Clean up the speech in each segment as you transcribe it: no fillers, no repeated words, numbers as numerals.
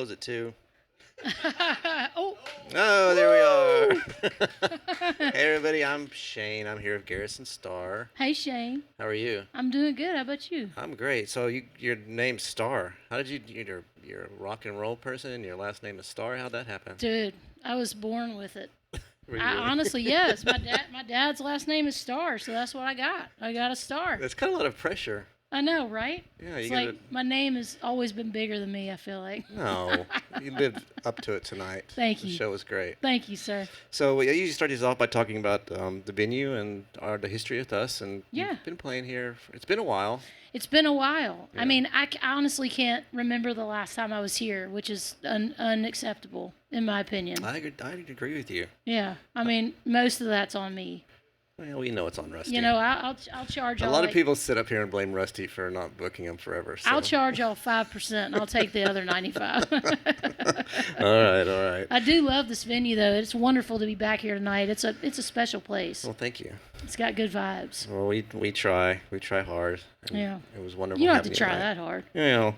close it too. Oh, Oh, there we are. Hey, everybody. I'm Shane. I'm here with Garrison Starr. hey Shane. How are you? I'm doing good. How about you? I'm great. So your name's Starr. How did you're a rock and roll person and your last name is Starr? How'd that happen? Dude, I was born with it. Were you I, really? honestly, yes. My dad's last name is Starr, so that's what I got. I got a Starr. That's kind of a lot of pressure. I know, right? Yeah, It's you like gotta. my name has always been bigger than me, I feel like. No, you lived up to it tonight. Thank The you. show was great. Thank you, sir. So we usually start these off by talking about the venue and the history with us. And Yeah. you've been playing here. It's been a while. It's been a while. Yeah. I mean, I honestly can't remember the last time I was here, which is unacceptable, in my opinion. I agree with you. Yeah. I mean, most of that's on me. Well, we know it's on Rusty. You know, I'll charge a y'all. lot of like- people sit up here and blame Rusty for not booking him forever. So. I'll charge y'all 5%, and I'll take the other 95. All right. I do love this venue, though. It's wonderful to be back here tonight. It's a special place. Well, thank you. It's got good vibes. Well, we try hard. And Yeah. It was wonderful. You don't have to having try tonight. that hard. You know,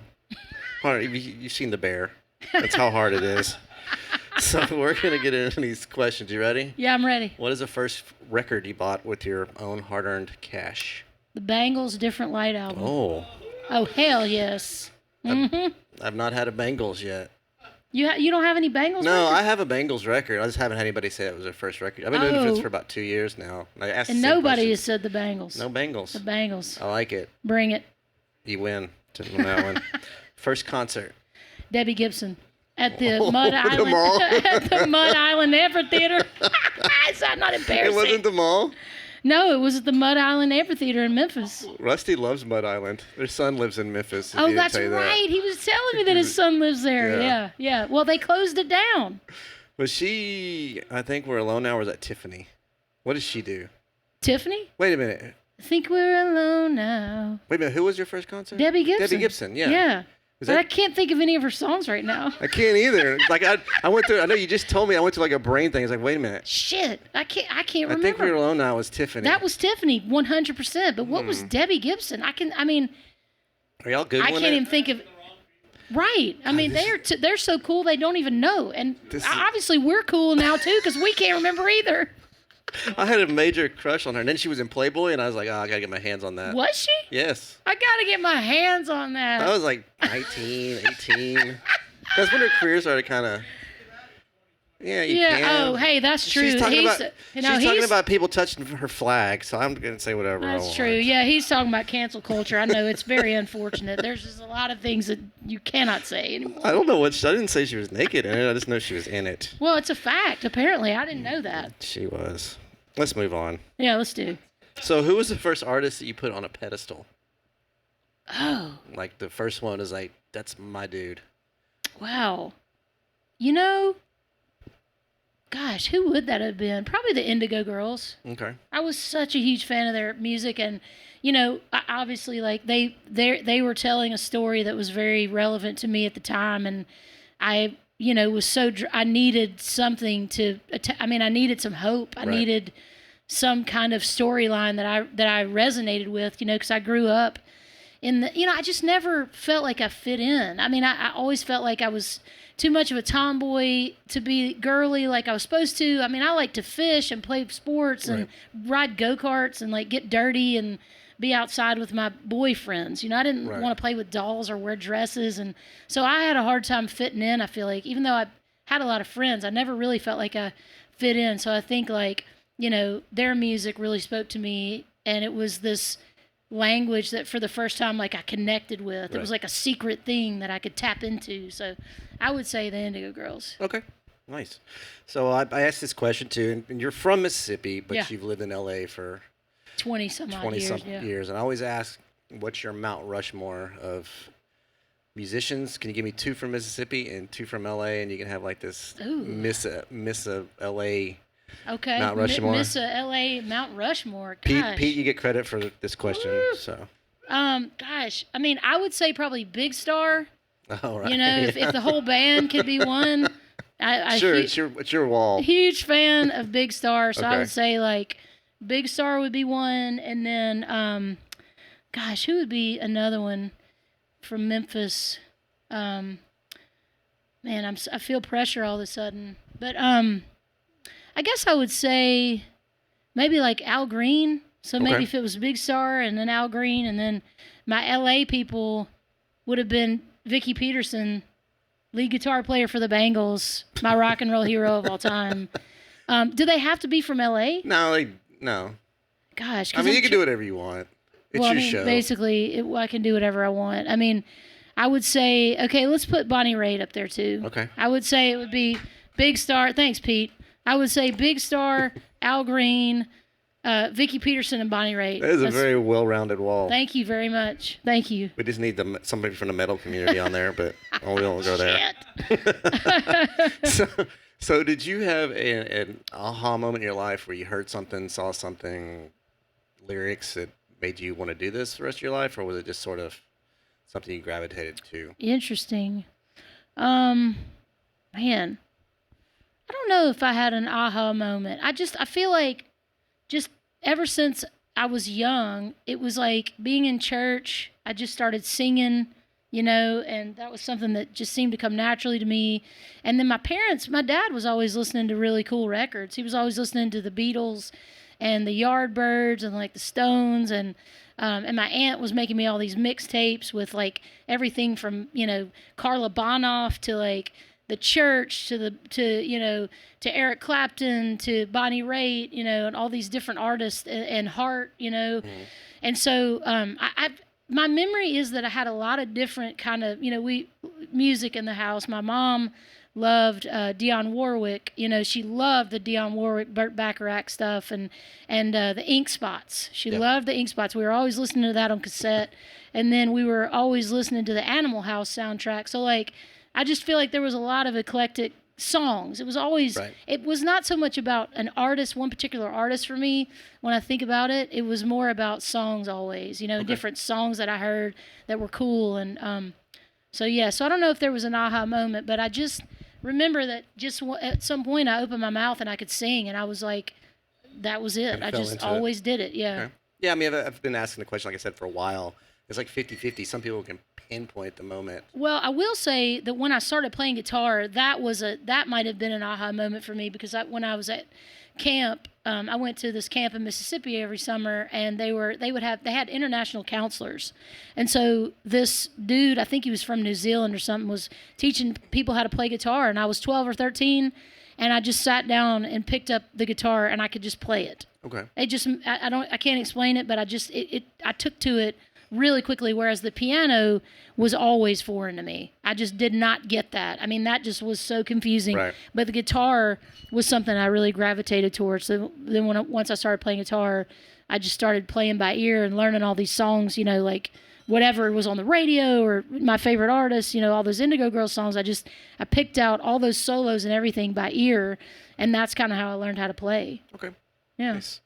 hard. You've seen the bear. That's how hard it is. So we're gonna get into these questions. You ready? Yeah, I'm ready. What is the first record you bought with your own hard-earned cash? The Bangles Different Light album. Oh, Oh, hell yes. Mm-hmm. I've not had a Bangles yet. You don't have any Bangles? No, records? I have a Bangles record. I just haven't had anybody say it was their first record. I've been doing this Oh. for about 2 years now. I asked And the same nobody has questions. said the Bangles. No Bangles. The Bangles. I like it. Bring it. You win on that one. First concert. Debbie Gibson. At the Oh, Mud the Island. mall? At the Mud Island Amphitheater. Is that not It embarrassing? wasn't the mall. No, it was at the Mud Island Amphitheater in Memphis. Rusty loves Mud Island. Their son lives in Memphis. if Oh, he didn't that's tell you that. right. He was telling me that his son lives there. Yeah. Yeah. Well, they closed it down. Was she, I think we're alone now, or was that Tiffany? What does she do? Tiffany? Wait a minute. I think we're alone now. Wait a minute. Who was your first concert? Debbie Gibson. Debbie Gibson, yeah. Yeah. Is But I that, can't think of any of her songs right now. I can't either. Like I went through. I know you just told me. I went to like a brain thing. It's like, wait a minute. Shit. I can't I remember. think we were alone now. Was Tiffany? That was Tiffany, 100%. But what was Debbie Gibson? I mean, Are y'all googling I can't it? even think of. Right. I mean, they're so cool they don't even know. And This is- obviously we're cool now too because we can't remember either. I had a major crush on her, and then she was in Playboy, and I was like, oh, I gotta get my hands on that. Was she? Yes. I gotta get my hands on that. I was like 19, 18. That's when her career started kind of. Yeah, you yeah. can. Oh, hey, that's true. She's talking about. you know, she's talking he's- about people touching her flag, so I'm gonna say whatever. I That's want. true. Yeah, he's talking about cancel culture. I know it's very unfortunate. There's just a lot of things that you cannot say anymore. I don't know what. I didn't say she was naked in it. I just know she was in it. Well, it's a fact. Apparently, I didn't know that. She was. Let's move on. Yeah, let's do. So, who was the first artist that you put on a pedestal? Oh, Like the first one is like, that's my dude. wow. You know, gosh, who would that have been? Probably the Indigo Girls. Okay. I was such a huge fan of their music, and you know, obviously, like they were telling a story that was very relevant to me at the time, and I, you know, was so I needed something to. I mean, I needed some hope. I Right. needed some kind of storyline that I resonated with, you know, because I grew up in the, you know, I just never felt like I fit in. I mean, I always felt like I was too much of a tomboy to be girly like I was supposed to. I mean, I like to fish and play sports and ride go-karts and like get dirty and be outside with my boyfriends. You know, I didn't Right. want to play with dolls or wear dresses. And so I had a hard time fitting in, I feel like. Even though I had a lot of friends, I never really felt like I fit in. So I think like, you know, their music really spoke to me, and it was this language that for the first time like I connected with. It Right. was like a secret thing that I could tap into. So I would say the Indigo Girls. Okay. Nice. So I asked this question too, and you're from Mississippi, but Yeah. you've lived in LA for 20 some odd 20 years. some Yeah. years, and I always ask, what's your Mount Rushmore of musicians? Can you give me 2 from Mississippi and 2 from LA, and you can have like this Ooh. Miss LA. Okay. Mount Rushmore. Miss LA Mount Rushmore. Pete, Gosh. Pete, you get credit for this question. Woo. So, Gosh. I mean, I would say probably Big Star. all right. You know, if the whole band could be one. Sure, it's your wall. Huge fan of Big Star, so I Okay. would say like Big Star would be one, and then gosh, who would be another one from Memphis? Man, I feel pressure all of a sudden. But I guess I would say maybe like Al Green. So maybe Okay. if it was Big Star and then Al Green, and then my LA people would have been Vicky Peterson, lead guitar player for the Bengals, my rock and roll hero of all time. Do they have to be from LA? No. Gosh, I mean, you can do whatever you want. It's well, your I mean, show. basically, I can do whatever I want. I mean, I would say, okay, let's put Bonnie Raitt up there too. Okay. I would say it would be Big Star. Thanks, Pete. I would say Big Star, Al Green, Vicky Peterson, and Bonnie Raitt. That is a very well-rounded wall. Thank you very much. Thank you. We just need somebody from the metal community on there, but we won't go there. So did you have an aha moment in your life where you heard something, saw something, lyrics that made you want to do this the rest of your life, or was it just sort of something you gravitated to? Interesting. Man, I don't know if I had an aha moment. I feel like just ever since I was young, it was like being in church, I just started singing, and that was something that just seemed to come naturally to me. And then my dad was always listening to really cool records. He was always listening to the Beatles and the Yardbirds and like the Stones, and my aunt was making me all these mixtapes with like everything from Carla Bonoff to like the Church to Eric Clapton to Bonnie Raitt, and all these different artists and Heart, and so my memory is that I had a lot of different kind of music in the house. My mom loved Dionne Warwick. She loved the Dionne Warwick, Burt Bacharach stuff, and the Ink Spots. She loved the Ink Spots. We were always listening to that on cassette, and then we were always listening to the Animal House soundtrack. So like, I just feel like there was a lot of eclectic songs. It was always, It was not so much about an artist, one particular artist for me. When I think about it, it was more about songs always, different songs that I heard that were cool. And so I don't know if there was an aha moment, but I just remember that just at some point I opened my mouth and I could sing, and I was like, that was it. I just always did it. Yeah. Okay. Yeah, I mean, I've been asking the question, like I said, for a while. It's like 50-50. Some people can pinpoint the moment. Well, I will say that when I started playing guitar, that might have been an aha moment for me, because when I was at camp, I went to this camp in Mississippi every summer, and they had international counselors, and so this dude, I think he was from New Zealand or something, was teaching people how to play guitar, and I was 12 or 13, and I just sat down and picked up the guitar and I could just play it. Okay. It just I can't explain it, but I took to it really quickly, whereas the piano was always foreign to me. I just did not get that. I mean, that just was so confusing. Right. But the guitar was something I really gravitated towards. So then once I started playing guitar, I just started playing by ear and learning all these songs, like whatever was on the radio or my favorite artists, all those Indigo Girls songs. I picked out all those solos and everything by ear, and that's kind of how I learned how to play. Okay. Yeah. Nice.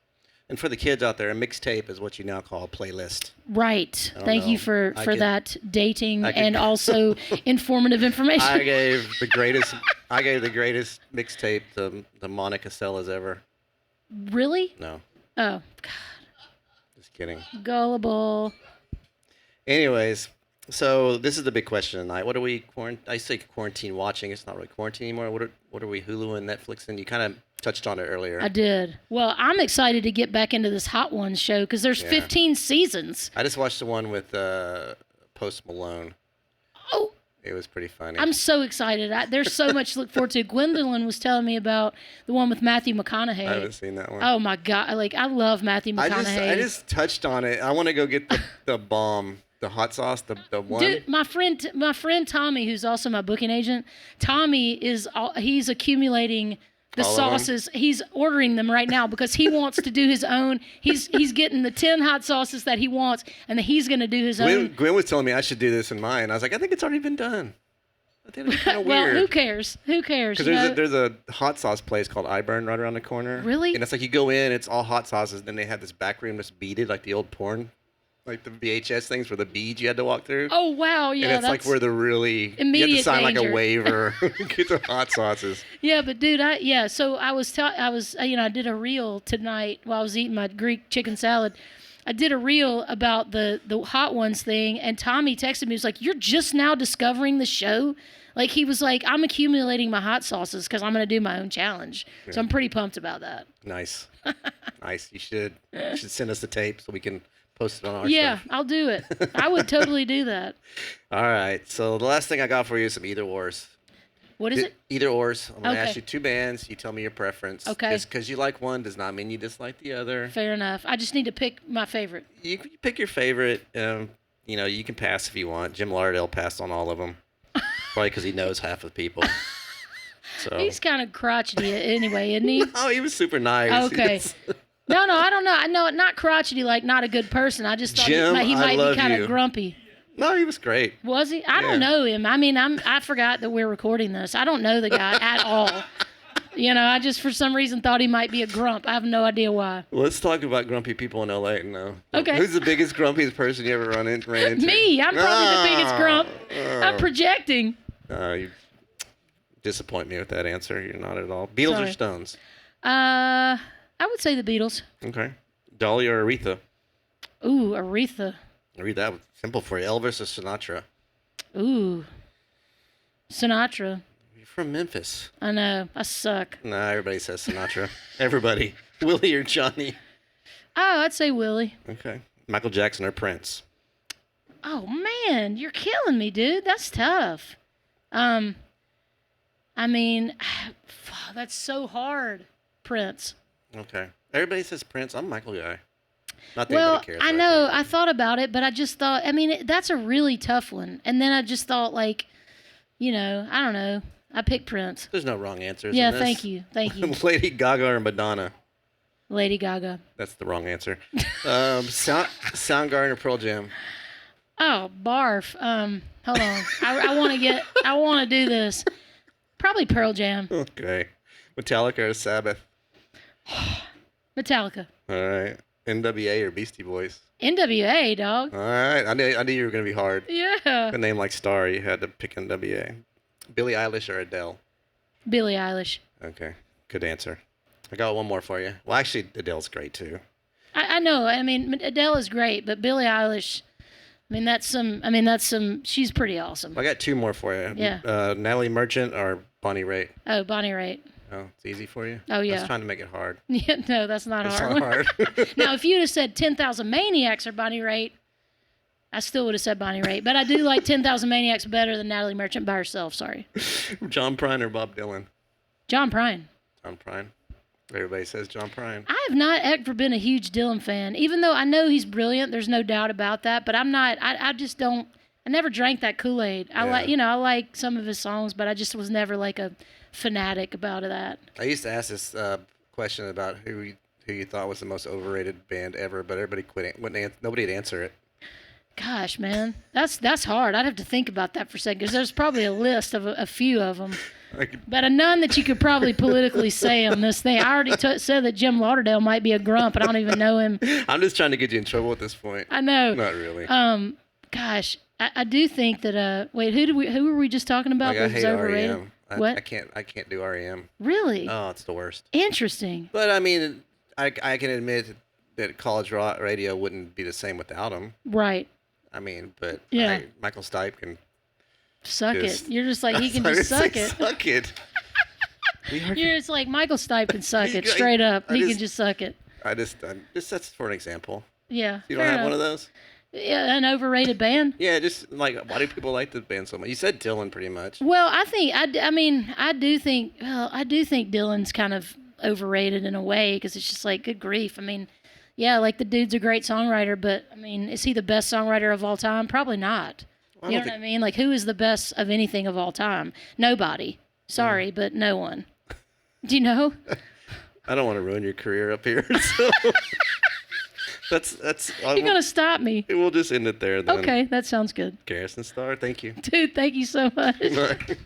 And for the kids out there, a mixtape is what you now call a playlist. Right. Thank you for that dating and also informative information. I gave the greatest mixtape to the Monica Sellas ever. Really? No. Oh, God. Just kidding. Gullible. Anyways, so this is the big question tonight. What are we I say quarantine watching. It's not really quarantine anymore. What are we Hulu and Netflix? And you kind of touched on it earlier. I did. Well, I'm excited to get back into this Hot Ones show because there's 15 seasons. I just watched the one with Post Malone. Oh. It was pretty funny. I'm so excited. There's so much to look forward to. Gwendolyn was telling me about the one with Matthew McConaughey. I haven't seen that one. Oh, my God. I love Matthew McConaughey. I just touched on it. I want to go get the bomb. The hot sauce, the one. Dude, my friend Tommy, who's also my booking agent, he's accumulating the sauces. He's ordering them right now because he wants to do his own. He's getting the 10 hot sauces that he wants, and then he's going to do his own. Gwen was telling me I should do this in mine. I was like, I think it's already been done. I think it's kind of well, weird. who cares? Who cares? Because there's a hot sauce place called iBurn right around the corner. Really? And it's like you go in, it's all hot sauces. Then they have this back room that's beaded like the old porn. Like the VHS things for the beads you had to walk through. Oh, wow. Yeah, and it's like where the really... Immediate you have to sign danger. like a waiver. Get the hot sauces. Yeah, but dude, so I did a reel tonight while I was eating my Greek chicken salad. I did a reel about the Hot Ones thing, and Tommy texted me. He was like, "You're just now discovering the show?" Like he was like, I'm accumulating my hot sauces because I'm gonna do my own challenge. So I'm pretty pumped about that. Nice. Nice. You should send us the tape so we can post it on our Yeah, stuff. I'll do it. I would totally do that. All right. So the last thing I got for you is some either ors. What is it? Either ors. I'm gonna Okay. ask you two bands. You tell me your preference. Okay. Just because you like one does not mean you dislike the other. Fair enough. I just need to pick my favorite. You can pick your favorite. You know, you can pass if you want. Jim Lauderdale passed on all of them, probably because he knows half of the people. So. He's kind of crotchety anyway, isn't he? Oh, he was super nice. Okay. No, I don't know. I know not crotchety, like not a good person. I just thought Jim, he I might love be kind you. of grumpy. No, he was great. Was he? I Yeah. don't know him. I mean, I forgot that we're recording this. I don't know the guy at all. You know, I just for some reason thought he might be a grump. I have no idea why. Let's talk about grumpy people in LA now. Okay. Who's the biggest grumpiest person you ever ran into? Me. I'm probably the biggest grump. I'm projecting. You disappoint me with that answer. You're not at all. Beatles Sorry. or Stones? I would say the Beatles. Okay. Dolly or Aretha? Ooh, Aretha. I read that. Simple for you. Elvis or Sinatra? Ooh, Sinatra. You're from Memphis. I know. I suck. Nah, everybody says Sinatra. Everybody. Willie or Johnny? Oh, I'd say Willie. Okay. Michael Jackson or Prince? Oh man, you're killing me, dude. That's tough. I mean, that's so hard. Prince. Okay. Everybody says Prince. I'm a Michael guy. Not that Well, anybody cares. I but know. think. I thought about it, but I just thought. I mean, that's a really tough one. And then I just thought, like, you know, I don't know. I picked Prince. There's no wrong answers. Yeah, in this. thank you. Lady Gaga or Madonna? Lady Gaga. That's the wrong answer. Soundgarden or Pearl Jam? Oh, barf. Hold on. I want to do this. Probably Pearl Jam. Okay. Metallica or Sabbath? Metallica. All right. NWA or Beastie Boys? NWA, dog. All right. I knew you were going to be hard. Yeah. A name like Starr, you had to pick NWA. Billie Eilish or Adele? Billie Eilish. Okay. Good answer. I got one more for you. Well, actually, Adele's great, too. I know. I mean, Adele is great, but Billie Eilish, that's some, she's pretty awesome. I got two more for you. Yeah. Natalie Merchant or Bonnie Raitt? Oh, Bonnie Raitt. Oh, it's easy for you? Oh, yeah. I was trying to make it hard. Yeah, no, that's not It's hard. not hard. Now, if you'd have said 10,000 Maniacs or Bonnie Raitt, I still would have said Bonnie Raitt. But I do like 10,000 Maniacs better than Natalie Merchant by herself. Sorry. John Prine or Bob Dylan? John Prine. John Prine. Everybody says John Prine. I have not ever been a huge Dylan fan, even though I know he's brilliant. There's no doubt about that. But I'm not. I just don't. I never drank that Kool-Aid. I like some of his songs, but I just was never like a fanatic about that. I used to ask this question about who you thought was the most overrated band ever, but everybody quit. Nobody'd answer it. Gosh, man, that's hard. I'd have to think about that for a second, because there's probably a list of a few of them, but none that you could probably politically say on this thing. I already said that Jim Lauderdale might be a grump, and I don't even know him. I'm just trying to get you in trouble at this point. I know. Not really. Gosh, I do think that. Wait, who were we just talking about? Like, I that was hate overrated? REM. What? I can't do REM. Really? Oh, it's the worst. Interesting. But I mean, I can admit that college radio wouldn't be the same without them. Right. I mean, but Yeah. Michael Stipe can Suck just- it. You're just like, he can I just didn't suck say it. Suck it. You're just like, Michael Stipe can suck it I- straight up. I He can just- just suck it. Just that's for an example. Yeah. You don't fair have one of enough. those? Yeah, an overrated band. Yeah, just like, why do people like the band so much? You said Dylan pretty much. Well, I do think Dylan's kind of overrated in a way, because it's just like, good grief. I mean, yeah, like the dude's a great songwriter, but I mean, is he the best songwriter of all time? Probably not. I You don't know what I think- mean? Like, who is the best of anything of all time? Nobody. Sorry, but no one. Do you know? I don't want to ruin your career up here. So that's. You're going to stop me. We'll just end it there then. Okay, that sounds good. Garrison Starr, thank you. Dude, thank you so much. Bye.